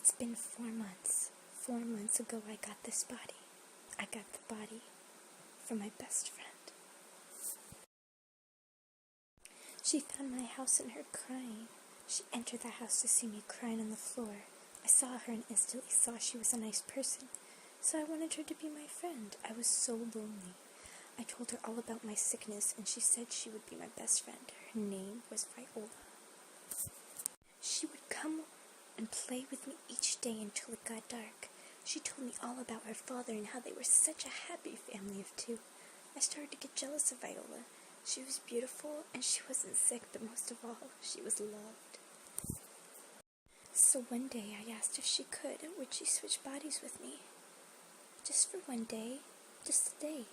It's been 4 months. 4 months ago I got this body. I got the body from my best friend. She found my house and heard crying. She entered the house to see me crying on the floor. I saw her and instantly saw she was a nice person, so I wanted her to be my friend. I was so lonely. I told her all about my sickness, and she said she would be my best friend. Her name was Viola. She would come and play with me each day until it got dark. She told me all about her father and how they were such a happy family of 2. I started to get jealous of Viola. She was beautiful, and she wasn't sick, but most of all, she was loved. So one day I asked if she would she switch bodies with me? Just for one day, just a day.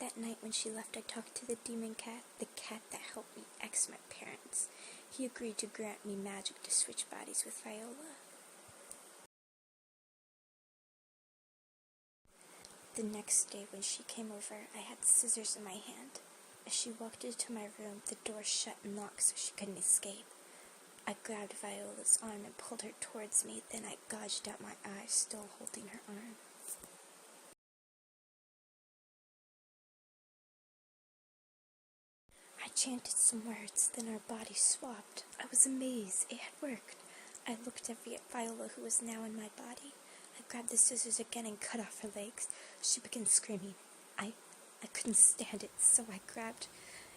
That night when she left, I talked to the demon cat, the cat that helped me ex my parents. He agreed to grant me magic to switch bodies with Viola. The next day when she came over, I had scissors in my hand. As she walked into my room, the door shut and locked so she couldn't escape. I grabbed Viola's arm and pulled her towards me, then I gouged out my eyes, still holding her arm. I chanted some words, then our bodies swapped. I was amazed. It had worked. I looked at Viola, who was now in my body. I grabbed the scissors again and cut off her legs. She began screaming. I couldn't stand it, so I grabbed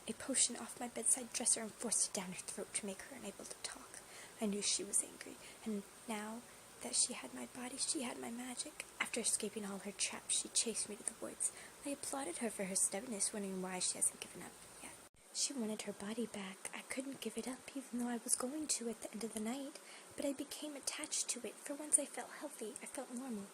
a potion off my bedside dresser and forced it down her throat to make her unable to talk. I knew she was angry, and now that she had my body, she had my magic. After escaping all her traps, she chased me to the woods. I applauded her for her stubbornness, wondering why she hasn't given up yet. She wanted her body back. I couldn't give it up, even though I was going to at the end of the night, but I became attached to it. For once I felt healthy. I felt normal.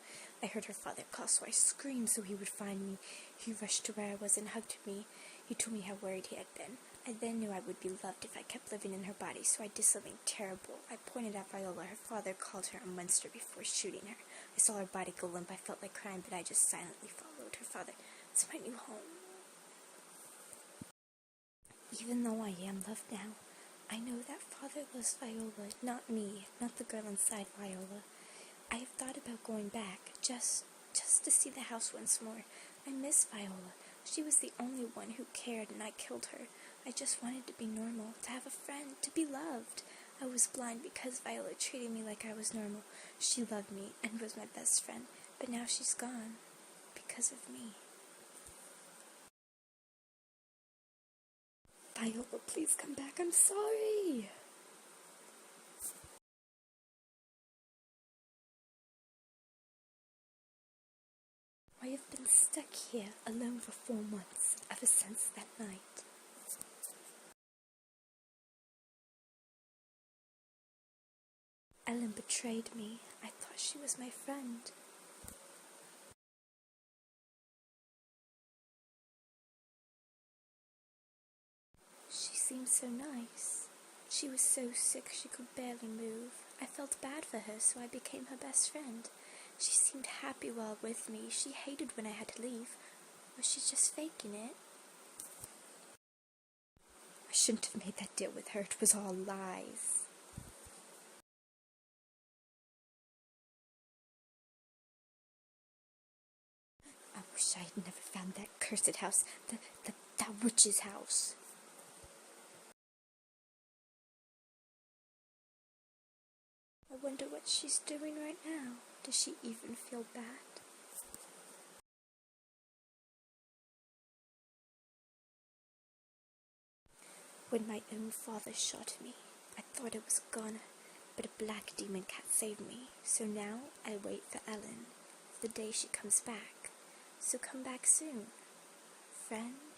I heard her father call, so I screamed so he would find me. He rushed to where I was and hugged me. He told me how worried he had been. I then knew I would be loved if I kept living in her body, so I did something terrible. I pointed at Viola. Her father called her a monster before shooting her. I saw her body go limp. I felt like crying, but I just silently followed her father. It's my new home. Even though I am loved now, I know that Father loves Viola, not me, not the girl inside Viola. I have thought about going back, just to see the house once more. I miss Viola. She was the only one who cared, and I killed her. I just wanted to be normal, to have a friend, to be loved. I was blind because Viola treated me like I was normal. She loved me and was my best friend, but now she's gone because of me. Viola, please come back. I'm sorry. I have been stuck here alone for 4 months, ever since that night. Ellen betrayed me. I thought she was my friend. She seemed so nice. She was so sick she could barely move. I felt bad for her, so I became her best friend. She seemed happy while with me. She hated when I had to leave. Was she just faking it? I shouldn't have made that deal with her. It was all lies. I wish I had never found that cursed house. That witch's house. I wonder what she's doing right now. Does she even feel bad? When my own father shot me, I thought I was gone, but a black demon cat saved me. So now I wait for Ellen, the day she comes back. So come back soon, friend.